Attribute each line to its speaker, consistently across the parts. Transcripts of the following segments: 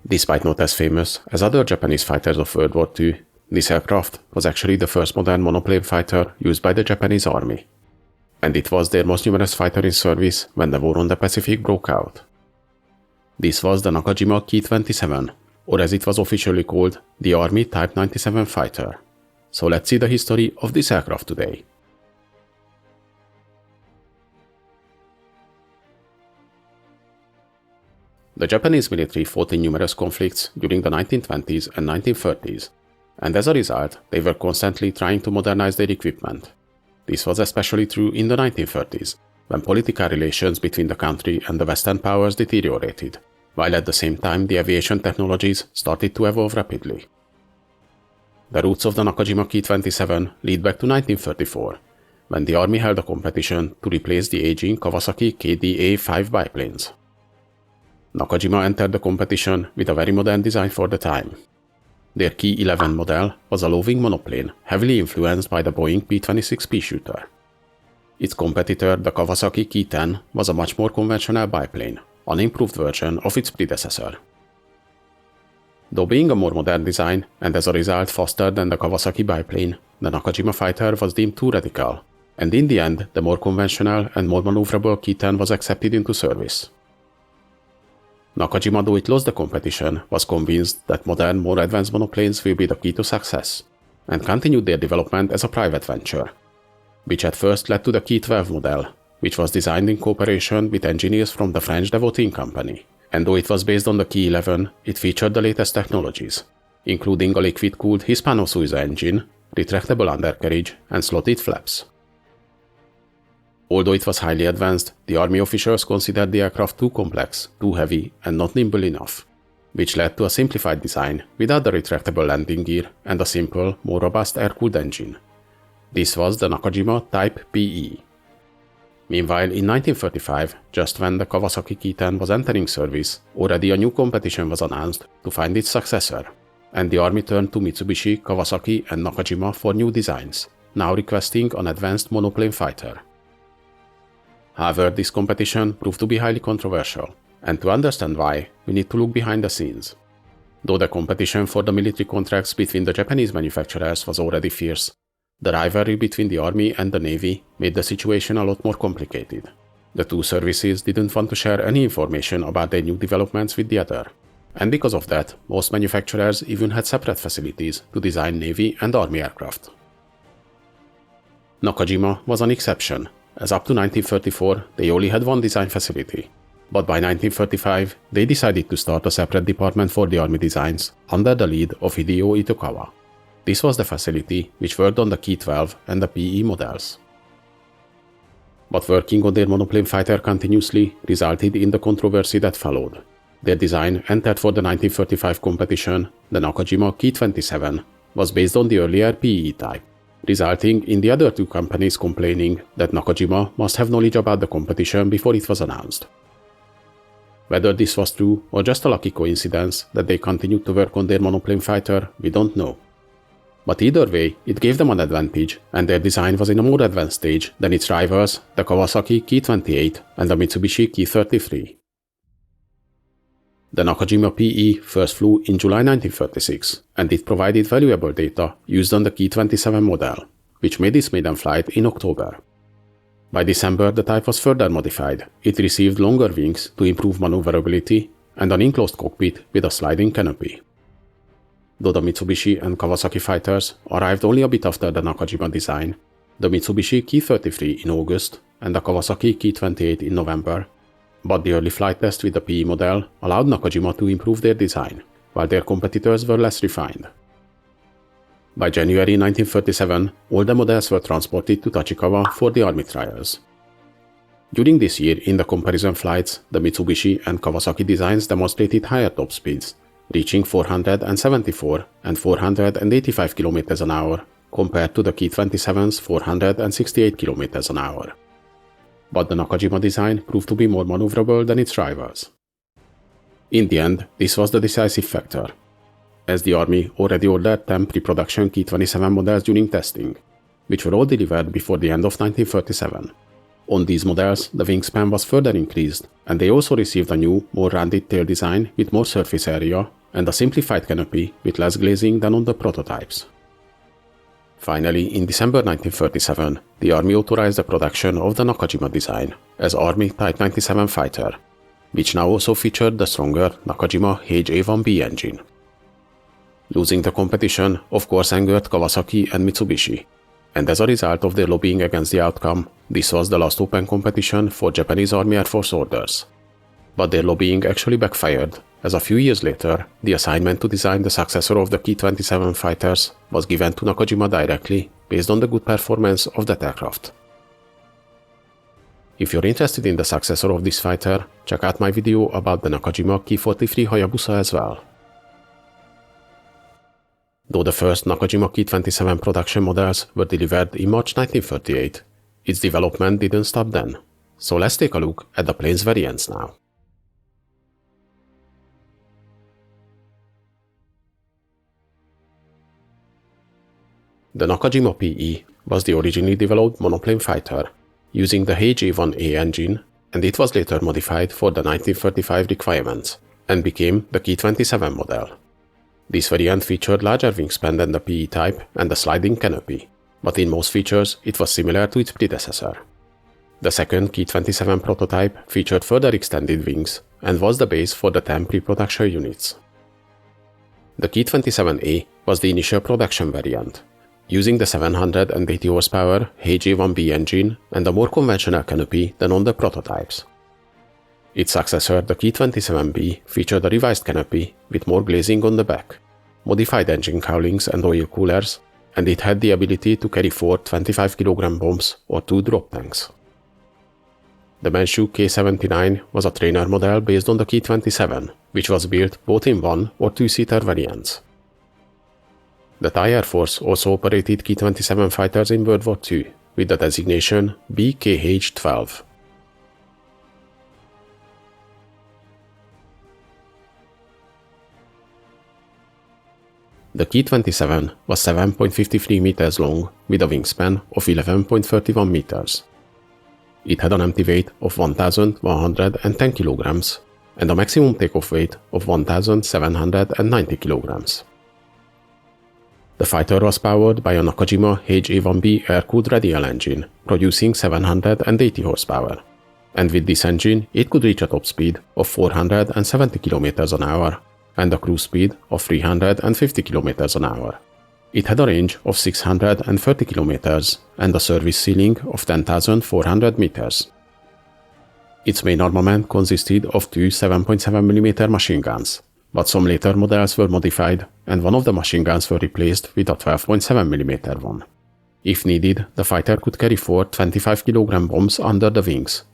Speaker 1: Despite not as famous as other Japanese fighters of World War II, this aircraft was actually the first modern monoplane fighter used by the Japanese army. And it was their most numerous fighter in service when the War on the Pacific broke out. This was the Nakajima Ki-27, or as it was officially called, the Army Type 97 fighter. So let's see the history of this aircraft today. The Japanese military fought in numerous conflicts during the 1920s and 1930s, and as a result, they were constantly trying to modernize their equipment. This was especially true in the 1930s, when political relations between the country and the Western powers deteriorated, while at the same time the aviation technologies started to evolve rapidly. The roots of the Nakajima Ki-27 lead back to 1934, when the Army held a competition to replace the aging Kawasaki KDA-5 biplanes. Nakajima entered the competition with a very modern design for the time. Their Ki-11 model was a low-wing monoplane heavily influenced by the Boeing P-26 Peashooter. Its competitor, the Kawasaki Ki-10, was a much more conventional biplane, an improved version of its predecessor. Though being a more modern design, and as a result faster than the Kawasaki biplane, the Nakajima fighter was deemed too radical, and in the end the more conventional and more maneuverable Ki-10 was accepted into service. Nakajima, though it lost the competition, was convinced that modern, more advanced monoplanes will be the key to success, and continued their development as a private venture, which at first led to the Ki-12 model, which was designed in cooperation with engineers from the French WWII company, and though it was based on the Ki-11, it featured the latest technologies, including a liquid-cooled Hispano-Suiza engine, retractable undercarriage, and slotted flaps. Although it was highly advanced, the Army officials considered the aircraft too complex, too heavy, and not nimble enough, which led to a simplified design without the retractable landing gear and a simple, more robust air-cooled engine. This was the Nakajima Type PE. Meanwhile, in 1935, just when the Kawasaki Ki-10 was entering service, already a new competition was announced to find its successor, and the Army turned to Mitsubishi, Kawasaki, and Nakajima for new designs, now requesting an advanced monoplane fighter. However, this competition proved to be highly controversial, and to understand why, we need to look behind the scenes. Though the competition for the military contracts between the Japanese manufacturers was already fierce, the rivalry between the Army and the Navy made the situation a lot more complicated. The two services didn't want to share any information about their new developments with the other, and because of that, most manufacturers even had separate facilities to design Navy and Army aircraft. Nakajima was an exception, as up to 1934 they only had one design facility, but by 1935 they decided to start a separate department for the Army designs under the lead of Hideo Itokawa. This was the facility which worked on the Ki-12 and the PE models. But working on their monoplane fighter continuously resulted in the controversy that followed. Their design entered for the 1935 competition, the Nakajima Ki-27, was based on the earlier PE type, resulting in the other two companies complaining that Nakajima must have knowledge about the competition before it was announced. Whether this was true or just a lucky coincidence that they continued to work on their monoplane fighter, we don't know. But either way, it gave them an advantage, and their design was in a more advanced stage than its rivals, the Kawasaki Ki-28 and the Mitsubishi Ki-33. The Nakajima PE first flew in July 1936, and it provided valuable data used on the Ki-27 model, which made its maiden flight in October. By December, the type was further modified. It received longer wings to improve maneuverability and an enclosed cockpit with a sliding canopy. Though the Mitsubishi and Kawasaki fighters arrived only a bit after the Nakajima design, the Mitsubishi Ki-33 in August and the Kawasaki Ki-28 in November, but the early flight test with the PE model allowed Nakajima to improve their design, while their competitors were less refined. By January 1937, all the models were transported to Tachikawa for the Army trials. During this year, in the comparison flights, the Mitsubishi and Kawasaki designs demonstrated higher top speeds, reaching 474 and 485 km an hour, compared to the Ki-27's 468 km an hour. But the Nakajima design proved to be more maneuverable than its rivals. In the end, this was the decisive factor, as the Army already ordered 10 pre-production Ki-27 models during testing, which were all delivered before the end of 1937. On these models, the wingspan was further increased, and they also received a new, more rounded tail design with more surface area and a simplified canopy with less glazing than on the prototypes. Finally, in December 1937, the Army authorized the production of the Nakajima design as Army Type 97 fighter, which now also featured the stronger Nakajima HA-1B engine. Losing the competition, of course, angered Kawasaki and Mitsubishi, and as a result of their lobbying against the outcome, this was the last open competition for Japanese Army Air Force orders. But their lobbying actually backfired, as a few years later, the assignment to design the successor of the Ki-27 fighters was given to Nakajima directly based on the good performance of that aircraft. If you're interested in the successor of this fighter, check out my video about the Nakajima Ki-43 Hayabusa as well. Though the first Nakajima Ki-27 production models were delivered in March 1938, its development didn't stop then. So let's take a look at the plane's variants now. The Nakajima PE was the originally developed monoplane fighter, using the HA-1A engine, and it was later modified for the 1935 requirements, and became the Ki-27 model. This variant featured larger wingspan than the PE type and a sliding canopy, but in most features it was similar to its predecessor. The second Ki-27 prototype featured further extended wings and was the base for the 10 pre-production units. The Ki-27A was the initial production variant, using the 780 horsepower HA-1B engine and a more conventional canopy than on the prototypes. Its successor, the Ki-27B, featured a revised canopy with more glazing on the back, modified engine cowlings and oil coolers, and it had the ability to carry 4 25 kg bombs or 2 drop tanks. The Manchu K-79 was a trainer model based on the Ki-27, which was built both in 1- or 2-seater variants. The Thai Air Force also operated Ki-27 fighters in World War II with the designation BKH-12. The Ki-27 was 7.53 meters long with a wingspan of 11.31 meters. It had an empty weight of 1,110 kilograms and a maximum takeoff weight of 1,790 kilograms. The fighter was powered by a Nakajima HA-1B air-cooled radial engine, producing 780 horsepower, and with this engine it could reach a top speed of 470 km an hour and a cruise speed of 350 km an hour. It had a range of 630 km and a service ceiling of 10,400 meters. Its main armament consisted of 2 7.7mm machine guns, but some later models were modified and one of the machine guns were replaced with a 12.7mm one. If needed, the fighter could carry 4 25 kg bombs under the wings.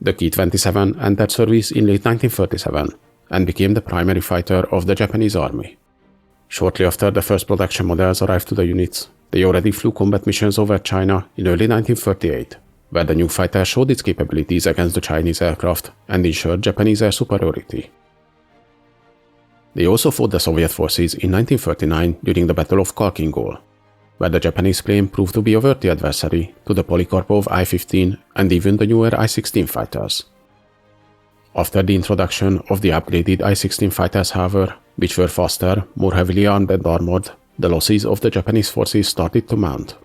Speaker 1: The Ki-27 entered service in late 1937 and became the primary fighter of the Japanese Army. Shortly after the first production models arrived to the units, they already flew combat missions over China in early 1938, where the new fighter showed its capabilities against the Chinese aircraft and ensured Japanese air superiority. They also fought the Soviet forces in 1939 during the Battle of Khalkhin-Gol, where the Japanese plane proved to be a worthy adversary to the Polikarpov I-15 and even the newer I-16 fighters. After the introduction of the upgraded I-16 fighters, however, which were faster, more heavily armed and armored, the losses of the Japanese forces started to mount.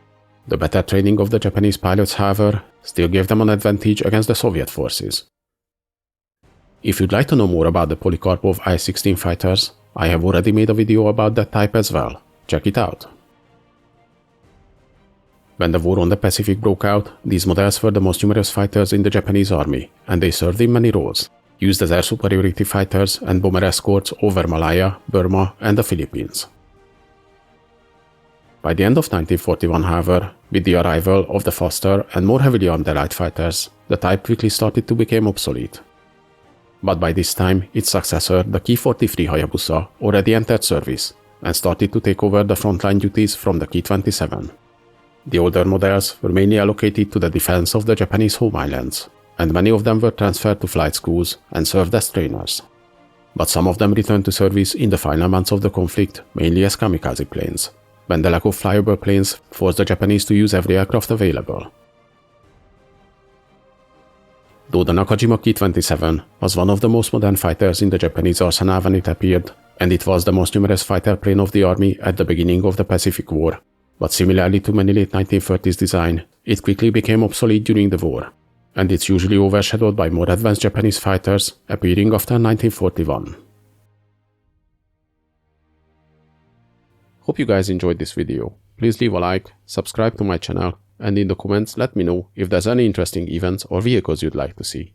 Speaker 1: The better training of the Japanese pilots, however, still gave them an advantage against the Soviet forces. If you'd like to know more about the Polikarpov I-16 fighters, I have already made a video about that type as well. Check it out. When the War on the Pacific broke out, these models were the most numerous fighters in the Japanese Army, and they served in many roles, used as air superiority fighters and bomber escorts over Malaya, Burma, and the Philippines. By the end of 1941, however, with the arrival of the faster and more heavily armed Allied fighters, the type quickly started to become obsolete. But by this time, its successor, the Ki-43 Hayabusa, already entered service and started to take over the frontline duties from the Ki-27. The older models were mainly allocated to the defense of the Japanese home islands, and many of them were transferred to flight schools and served as trainers. but some of them returned to service in the final months of the conflict, mainly as kamikaze planes, when the lack of flyable planes forced the Japanese to use every aircraft available. Though the Nakajima Ki-27 was one of the most modern fighters in the Japanese arsenal when it appeared, and it was the most numerous fighter plane of the army at the beginning of the Pacific War, but similarly to many late 1930s design, it quickly became obsolete during the war, and it's usually overshadowed by more advanced Japanese fighters appearing after 1941. Hope you guys enjoyed this video. Please leave a like, subscribe to my channel, and in the comments let me know if there's any interesting events or vehicles you'd like to see.